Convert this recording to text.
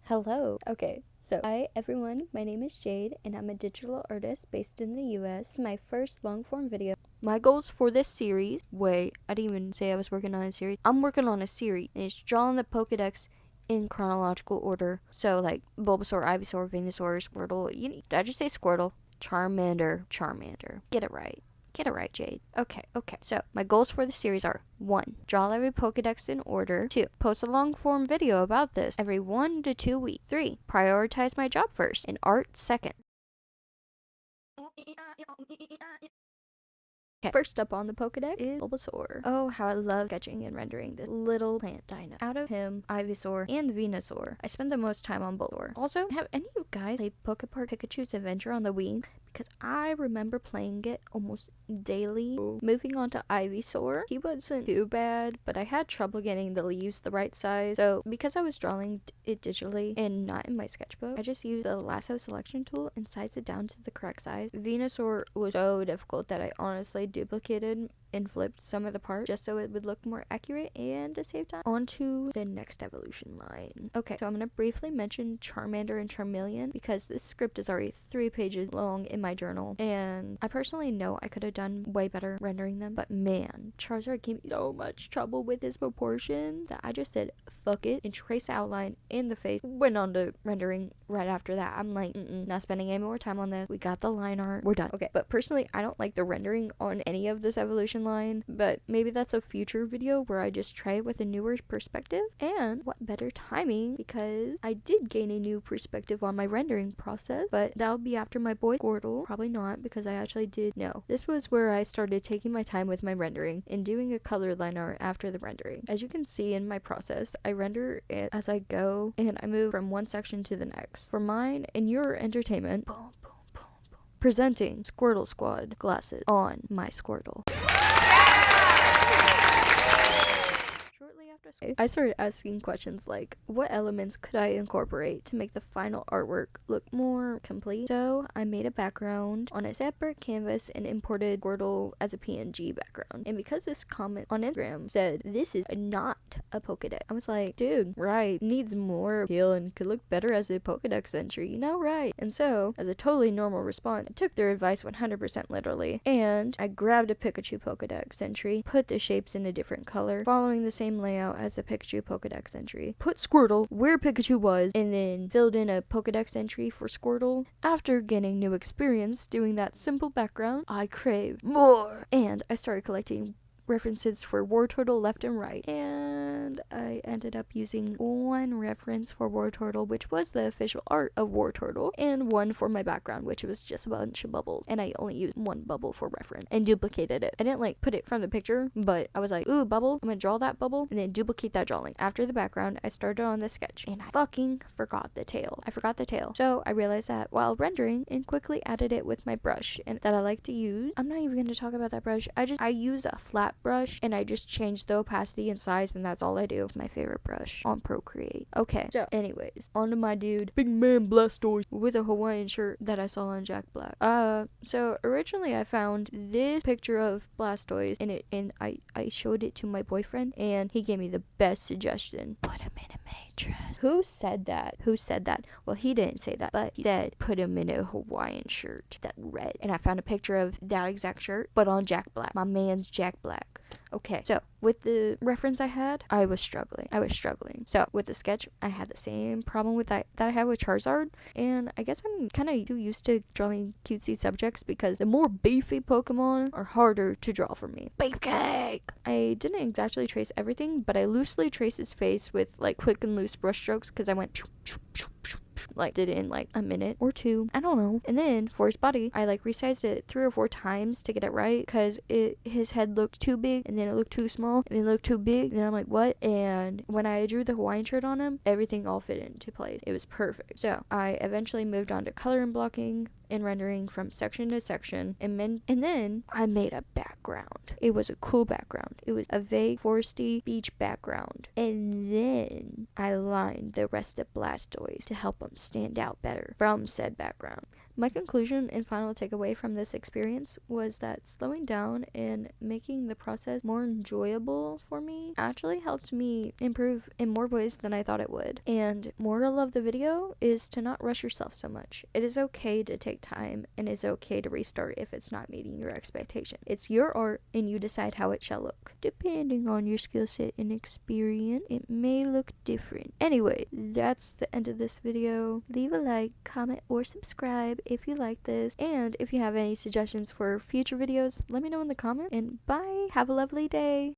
Hello. Okay, so hi everyone, my name is Jade and I'm a digital artist based in the US. This is my first long form video. My goals for this series, wait, I didn't even say I was working on a series. I'm working on a series and it's drawing the Pokédex in chronological order. So like Bulbasaur, Ivysaur, Venusaur, Squirtle, did I just say Squirtle? Charmander. Get it right. Get it right, Jade. Okay. So, my goals for the series are 1. Draw every Pokedex in order. 2. Post a long form video about this every 1 to 2 weeks. 3. Prioritize my job first and art second. Okay, first up on the Pokedex is Bulbasaur. Oh, how I love sketching and rendering this little plant dino. Out of him, Ivysaur, and Venusaur, I spend the most time on Bulbasaur. Also, have any of you guys played Pokepark Pikachu's Adventure on the Wii? Because I remember playing it almost daily. Moving on to Ivysaur, he wasn't too bad, but I had trouble getting the leaves the right size. So because I was drawing it digitally and not in my sketchbook, I just used the lasso selection tool and sized it down to the correct size. Venusaur was so difficult that I honestly duplicated and flipped some of the parts just so it would look more accurate and to save time. On to the next evolution line. Okay, so I'm going to briefly mention Charmander and Charmeleon because this script is already 3 pages long in my journal, and I personally know I could have done way better rendering them, but man, Charizard gave me so much trouble with his proportion that I just said fuck it and trace outline in the face. Went on to rendering right after that. I'm like, not spending any more time on this. We got the line art. We're done. Okay, but personally, I don't like the rendering on any of this evolution line, but maybe that's a future video where I just try it with a newer perspective. And what better timing, because I did gain a new perspective on my rendering process, but that'll be after my boy Squirtle. Probably not, because I actually did know. This was where I started taking my time with my rendering and doing a color line art after the rendering. As you can see in my process, I render it as I go and I move from one section to the next. For mine and your entertainment, presenting Squirtle Squad glasses on my Squirtle. Shortly after I started asking questions like, what elements could I incorporate to make the final artwork look more complete? So I made a background on a separate canvas and imported Squirtle as a PNG background. And because this comment on Instagram said, this is not a Pokedex, I was like, dude, right, needs more appeal and could look better as a Pokedex entry, you know, right? And so, as a totally normal response, I took their advice 100% literally, and I grabbed a Pikachu Pokedex entry, put the shapes in a different color, following the same layout as the Pikachu Pokedex entry, put Squirtle where Pikachu was, and then filled in a Pokedex entry for Squirtle. After getting new experience doing that simple background, I craved more, and I started collecting references for Wartortle left and right, and I ended up using one reference for Wartortle, which was the official art of Wartortle, and one for my background, which was just a bunch of bubbles, and I only used one bubble for reference and duplicated it. I didn't like put it from the picture, but I was like, ooh, bubble, I'm gonna draw that bubble and then duplicate that drawing. After the background, I started on the sketch and I fucking forgot the tail. So I realized that while rendering and quickly added it with my brush and that I like to use. I'm not even gonna talk about that brush. I use a flat brush and I just change the opacity and size, and that's all I do. It's my favorite brush on Procreate. Okay, so anyways, on to my dude, Big Man Blastoise, with a Hawaiian shirt that I saw on Jack Black. So originally I found this picture of Blastoise and I showed it to my boyfriend and he gave me the best suggestion. Put him in a mattress. Who said that? Well, he didn't say that, but he said put him in a Hawaiian shirt, that red. And I found a picture of that exact shirt, but on Jack Black. My man's Jack Black. Okay, so with the reference I had, I was struggling. So with the sketch, I had the same problem with that I had with Charizard, and I guess I'm kind of too used to drawing cutesy subjects because the more beefy Pokemon are harder to draw for me. Beefcake! I didn't exactly trace everything, but I loosely traced his face with like quick and loose brush strokes because I went like did it in like a minute or two, I don't know. And then for his body, I like resized it 3 or 4 times to get it right because his head looked too big and then it looked too small and then it looked too big and then I'm like, what? And when I drew the Hawaiian shirt on him, everything all fit into place. It was perfect. So I eventually moved on to color and blocking and rendering from section to section, and then I made a background. It was a cool background. It was a vague foresty beach background, and then I lined the rest of Blastoise to help him stand out better from said background. My conclusion and final takeaway from this experience was that slowing down and making the process more enjoyable for me actually helped me improve in more ways than I thought it would. And moral of the video is to not rush yourself so much. It is okay to take time, and it's okay to restart if it's not meeting your expectation. It's your art, and you decide how it shall look. Depending on your skill set and experience, it may look different. Anyway, that's the end of this video. Leave a like, comment, or subscribe if you like this, and if you have any suggestions for future videos, let me know in the comments. And bye, have a lovely day.